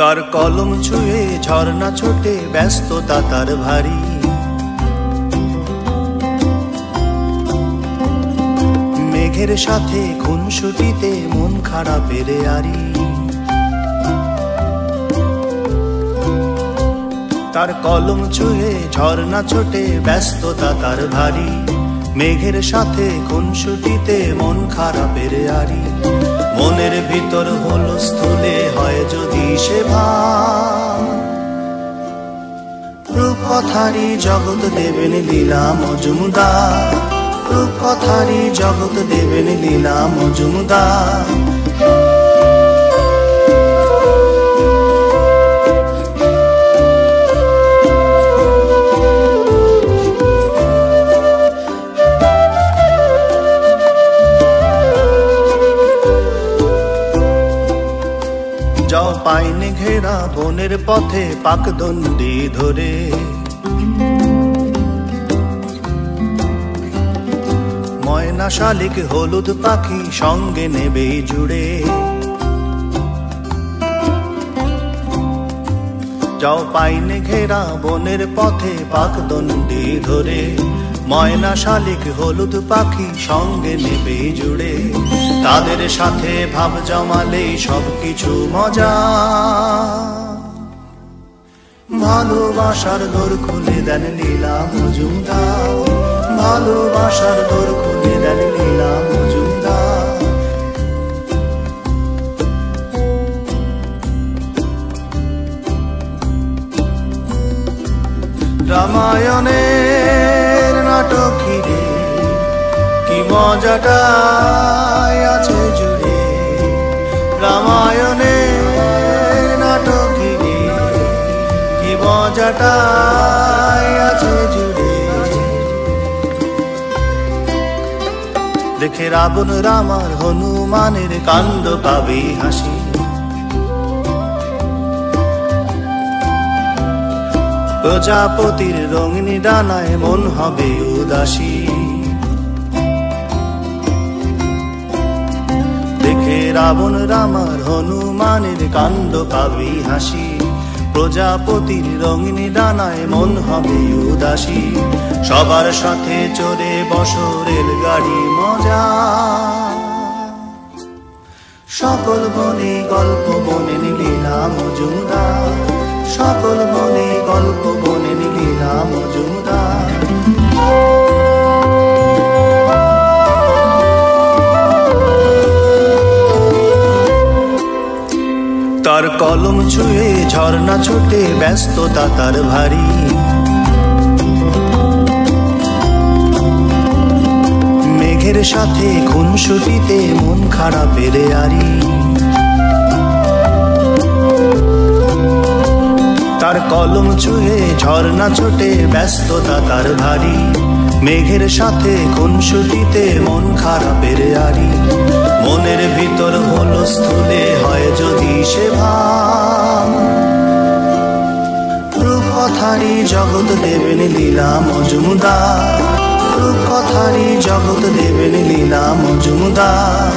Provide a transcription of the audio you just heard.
তার কলম ছুঁয়ে ঝর্ণা ছোটে, ব্যস্ততা তার ভারী। মেঘের সাথে খুনসুটিতে মন খারাপের আরি। তার কলম ছুঁয়ে ঝর্ণা ছোটে, ব্যস্ততা তার ভারী। মেঘের সাথে খুনসুটিতে মন খারাপের আরি। মনের ভিতর হলো স্থলে হয় যদি সে ভাব, রূপকথারই জগৎ দেবেন লীলা মজুমদার। রূপকথারই জগৎ দেবেন লীলা মজুমদার। যাও পাইনে ঘেরা বনের পথে পাকদণ্ডি ধরে, ময়না শালিক হলুদ পাখি সঙ্গে নেবেই জুড়ে। যাও পাইনে ঘেরা বনের পথে পাকদণ্ডি ধরে, ময়না শালিক হলুদ পাখি সঙ্গে নেবেই জুড়ে। তাদের সাথে ভাব জমালেই সবকিছু মজা। ভালোবাসার দোর খুলে দেন লীলা মজুমদার। ভালোবাসার দোর খুলে দেন লীলা মজুমদার। রামায়ণের নাটক ঘিরে কি মজাটাই আছে জুড়ে। রামায়ণের নাটক ঘিরে কি মজাটাই আছে জুড়ে। দেখে রাবণ রাম আর হনুমানের কাণ্ড পাবে হাসি। প্রজাপতির রঙিন ডানায় মন হবে উদাসী। দেখে রাবণ রাম আর হনুমানের কাণ্ড পাবে হাসি। প্রজাপতির রঙিন ডানায় মন হবে উদাসী। সবার সাথে চড়ে বসো রেলগাড়ি মজা। সকল বনে গল্প বনেন লীলা মজুমদার। সকল বনে গল্প বনেন লীলা মজুমদার। তার কলম ছুঁয়ে ঝর্ণা ছোটে, ব্যস্ততা তার ভারী। মেঘের সাথে খুনসুটিতে মন খারাপের আরি। তার কলম ছুঁয়ে ঝর্ণা ছোটে, ব্যস্ততা তার ভারী। মেঘের সাথে খুনসুটিতে মন খারাপের আরি। মনের ভিতর হলো স্থলে হয় যদি সে ভাব, রূপকথারই জগৎ দেবেন লীলা মজুমদার। রূপকথারই জগৎ দেবেন লীলা মজুমদার।